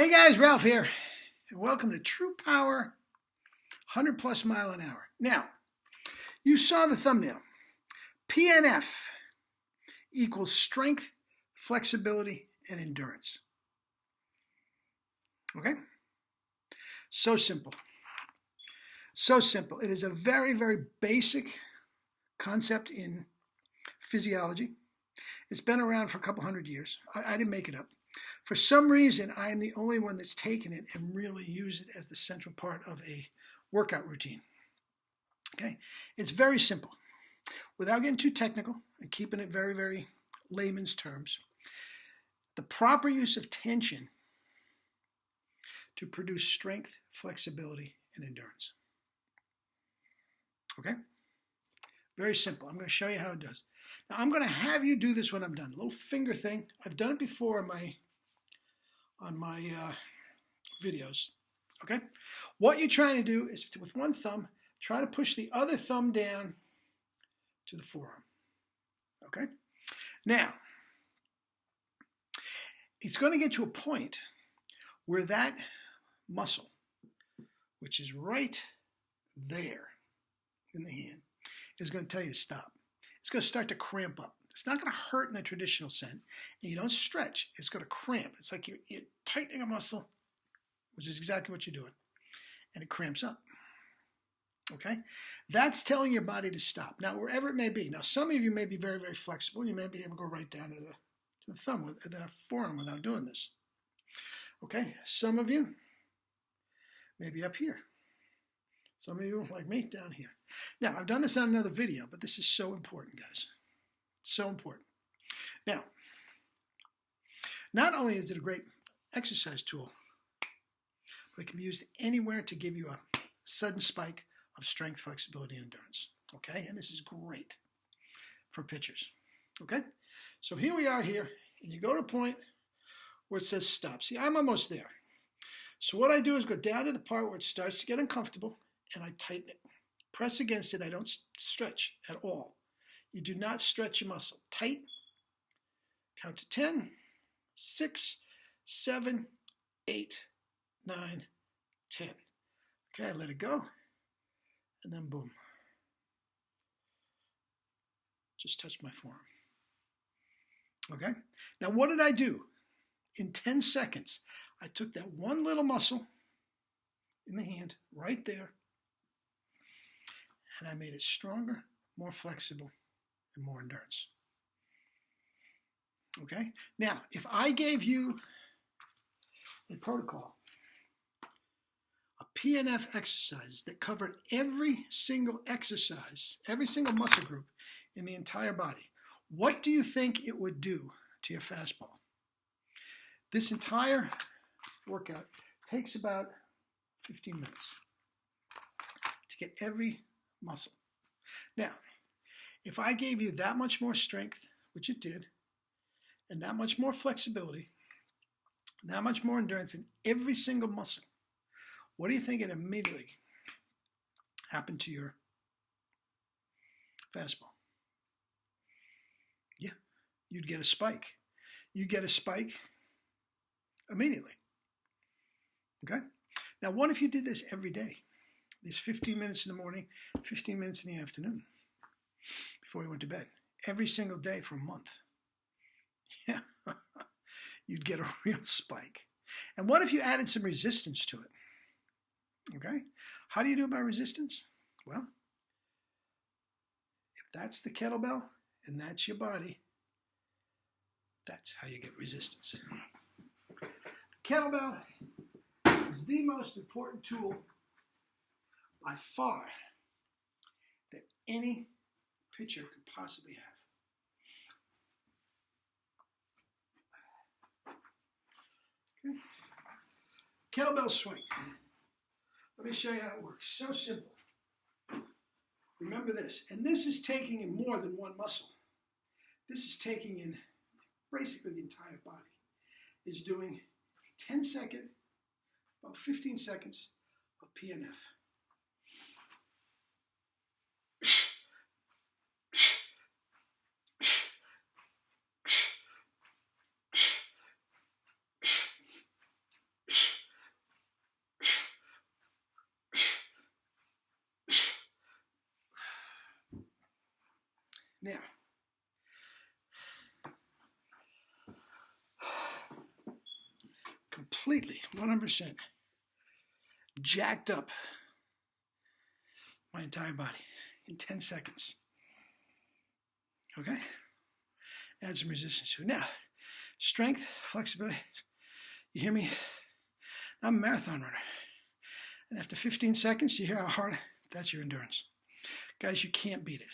Hey guys, Ralph here, and welcome to True Power 100 plus mile an hour. Now, you saw the thumbnail. PNF equals strength, flexibility, and endurance. Okay? So simple. So simple. It is a very, very basic concept in physiology. It's been around for a couple hundred years. I didn't make it up. For some reason, I am the only one that's taken it and really used it as the central part of a workout routine. Okay? It's very simple. Without getting too technical and keeping it very, very layman's terms, the proper use of tension to produce strength, flexibility, and endurance. Okay? Very simple. I'm going to show you how it does. Now, I'm going to have you do this when I'm done. A little finger thing. I've done it before on my videos. Okay? What you're trying to do is, with one thumb, try to push the other thumb down to the forearm. Okay? Now, it's going to get to a point where that muscle, which is right there in the hand, is going to tell you to stop. It's going to start to cramp up. It's not going to hurt in the traditional sense. And you don't stretch. It's going to cramp. It's like you're tightening a muscle, which is exactly what you're doing. And it cramps up. Okay? That's telling your body to stop. Now, wherever it may be. Now, some of you may be very, very flexible. You may be able to go right down to the thumb, with the forearm without doing this. Okay? Some of you may be up here. Some of you, like me, down here. Now, I've done this on another video, but this is so important, guys. So important. Now, not only is it a great exercise tool, but it can be used anywhere to give you a sudden spike of strength, flexibility, and endurance. Okay? And this is great for pitchers. Okay? So here we are here, and you go to a point where it says stop. See, I'm almost there. So what I do is go down to the part where it starts to get uncomfortable, and I tighten it. Press against it. I don't stretch at all. You do not stretch your muscle. Tight. Count to 10, 6, 7, 8, 9, 10. Okay, I let it go. And then boom. Just touch my forearm. Okay? Now what did I do? In 10 seconds, I took that one little muscle in the hand right there, and I made it stronger, more flexible, and more endurance. Okay? Now, if I gave you a protocol, a PNF exercises that covered every single exercise, every single muscle group in the entire body, what do you think it would do to your fastball? This entire workout takes about 15 minutes to get every muscle. Now, if I gave you that much more strength, which it did, and that much more flexibility, that much more endurance in every single muscle, what do you think it immediately happened to your fastball? Yeah, you'd get a spike. You'd get a spike immediately. Okay? Now, what if you did this every day? These 15 minutes in the morning, 15 minutes in the afternoon, before you went to bed, every single day for a month. Yeah, you'd get a real spike. And what if you added some resistance to it? Okay, how do you do about resistance? Well, if that's the kettlebell and that's your body, that's how you get resistance. Kettlebell is the most important tool by far that any pitcher could possibly have. Okay. Kettlebell swing. Let me show you how it works. So simple. Remember this. And this is taking in more than one muscle. This is taking in basically the entire body. Is doing a 10-second, about 15 seconds of PNF. completely, 100%, jacked up my entire body in 10 seconds. Okay? Add some resistance to it. Now, strength, flexibility. You hear me? I'm a marathon runner. And after 15 seconds, you hear how hard, that's your endurance. Guys, you can't beat it.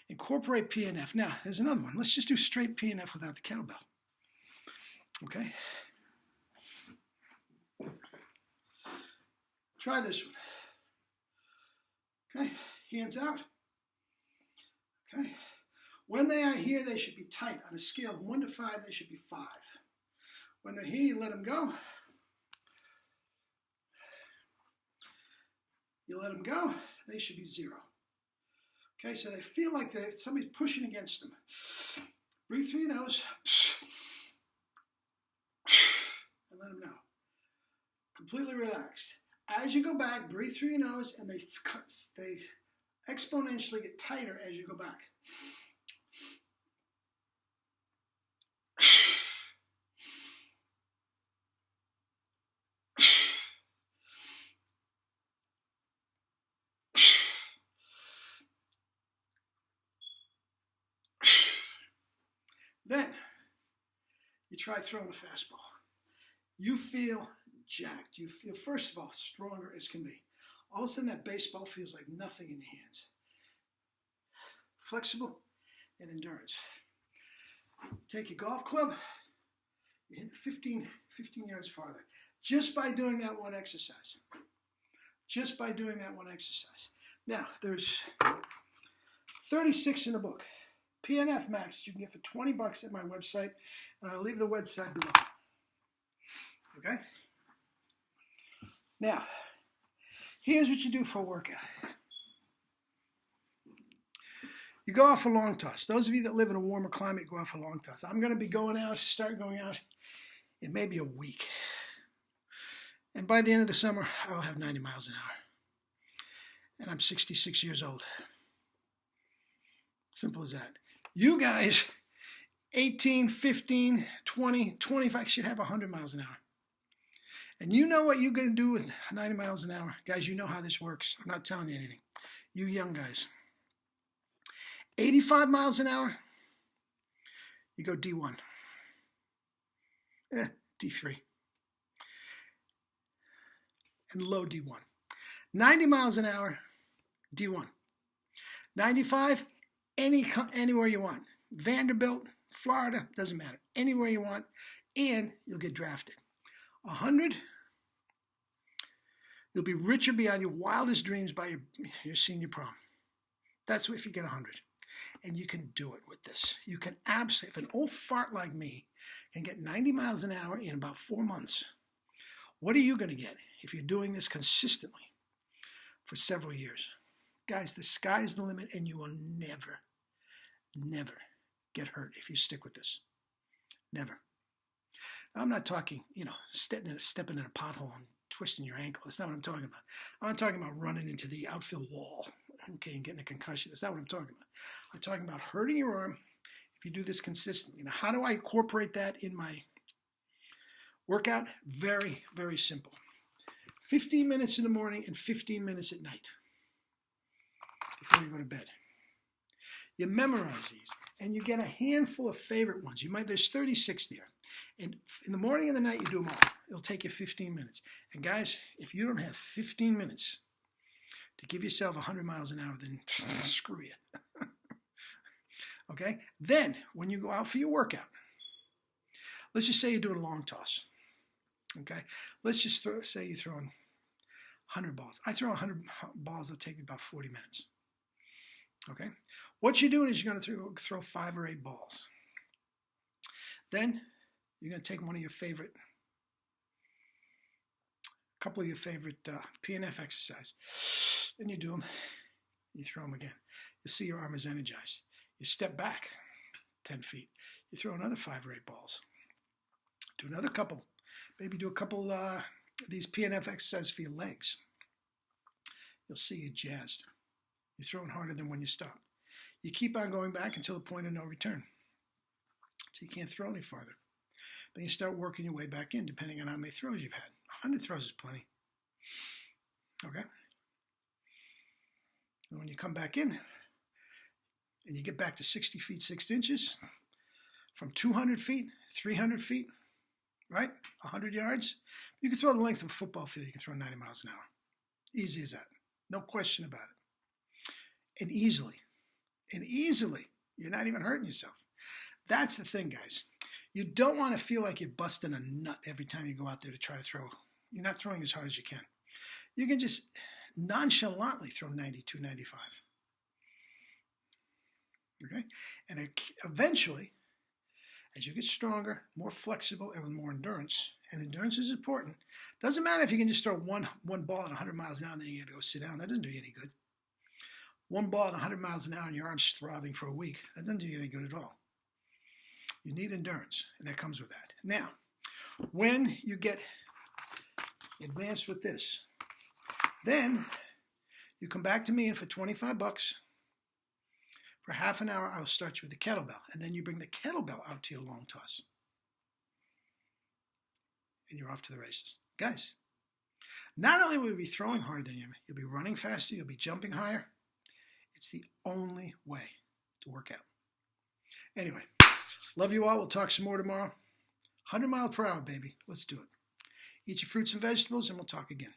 Incorporate PNF. Now, there's another one. Let's just do straight PNF without the kettlebell. Okay? Try this one. Okay? Hands out. Okay? When they are here, they should be tight. On a scale of 1 to 5, they should be 5. When they're here, you let them go. You let them go, they should be 0. Okay, so they feel like somebody's pushing against them. Breathe through your nose. And let them know. Completely relaxed. As you go back, breathe through your nose, and they exponentially get tighter as you go back. Then, you try throwing a fastball. You feel jacked. You feel, first of all, stronger as can be. All of a sudden, that baseball feels like nothing in your hands. Flexible and endurance. Take your golf club, you hit 15 yards farther. Just by doing that one exercise. Just by doing that one exercise. Now, there's 36 in the book. PNF Max you can get for $20 at my website, and I'll leave the website below. Okay? Now, here's what you do for a workout. You go out for long toss. Those of you that live in a warmer climate, go out for long toss. I'm going to be start going out in maybe a week. And by the end of the summer, I'll have 90 miles an hour. And I'm 66 years old. Simple as that. You guys, 18, 15, 20, 25, should have 100 miles an hour. And you know what you're going to do with 90 miles an hour. Guys, you know how this works. I'm not telling you anything. You young guys. 85 miles an hour, you go D1. D3. And low D1. 90 miles an hour, D1. 95, anywhere you want. Vanderbilt, Florida, doesn't matter. Anywhere you want, and you'll get drafted. 100, you'll be richer beyond your wildest dreams by your senior prom. That's if you get 100. And you can do it with this. You can absolutely, if an old fart like me can get 90 miles an hour in about 4 months, what are you going to get if you're doing this consistently for several years? Guys, the sky's the limit, and you will never, never get hurt if you stick with this. Never. I'm not talking, stepping in a pothole and twisting your ankle. That's not what I'm talking about. I'm talking about running into the outfield wall, okay, and getting a concussion. That's not what I'm talking about. I'm talking about hurting your arm if you do this consistently. Now, how do I incorporate that in my workout? Very, very simple. 15 minutes in the morning and 15 minutes at night before you go to bed. You memorize these, and you get a handful of favorite ones. There's 36 there. And in the morning and the night, you do them all. It'll take you 15 minutes. And guys, if you don't have 15 minutes to give yourself 100 miles an hour, then screw you. Okay? Then, when you go out for your workout, let's just say you're doing a long toss. Okay? Let's just say you're throwing 100 balls. I throw 100 balls, it'll take me about 40 minutes. Okay? What you're doing is you're going to throw 5 or 8 balls. Then, you're going to take couple of your favorite PNF exercise. Then you do them. You throw them again. You'll see your arm is energized. You step back 10 feet. You throw another 5 or 8 balls. Do another couple. Maybe do a couple of these PNF exercises for your legs. You'll see you're jazzed. You're throwing harder than when you stop. You keep on going back until the point of no return. So you can't throw any farther. Then you start working your way back in, depending on how many throws you've had. 100 throws is plenty. Okay? And when you come back in, and you get back to 60 feet, 6 inches, from 200 feet, 300 feet, right? 100 yards. You can throw the length of a football field. You can throw 90 miles an hour. Easy as that. No question about it. And easily. You're not even hurting yourself. That's the thing, guys. You don't want to feel like you're busting a nut every time you go out there to try to throw. You're not throwing as hard as you can. You can just nonchalantly throw 92, 95. Okay? And eventually, as you get stronger, more flexible, and with more endurance, and endurance is important. Doesn't matter if you can just throw one ball at 100 miles an hour and then you got to go sit down. That doesn't do you any good. One ball at 100 miles an hour and your arm's throbbing for a week. That doesn't do you any good at all. You need endurance, and that comes with that. Now, when you get advanced with this, then you come back to me, and for $25, for half an hour, I'll start you with the kettlebell, and then you bring the kettlebell out to your long toss. And you're off to the races. Guys, not only will you be throwing harder than you'll be running faster, you'll be jumping higher. It's the only way to work out. Anyway, love you all. We'll talk some more tomorrow. 100 miles per hour, baby. Let's do it. Eat your fruits and vegetables, and we'll talk again.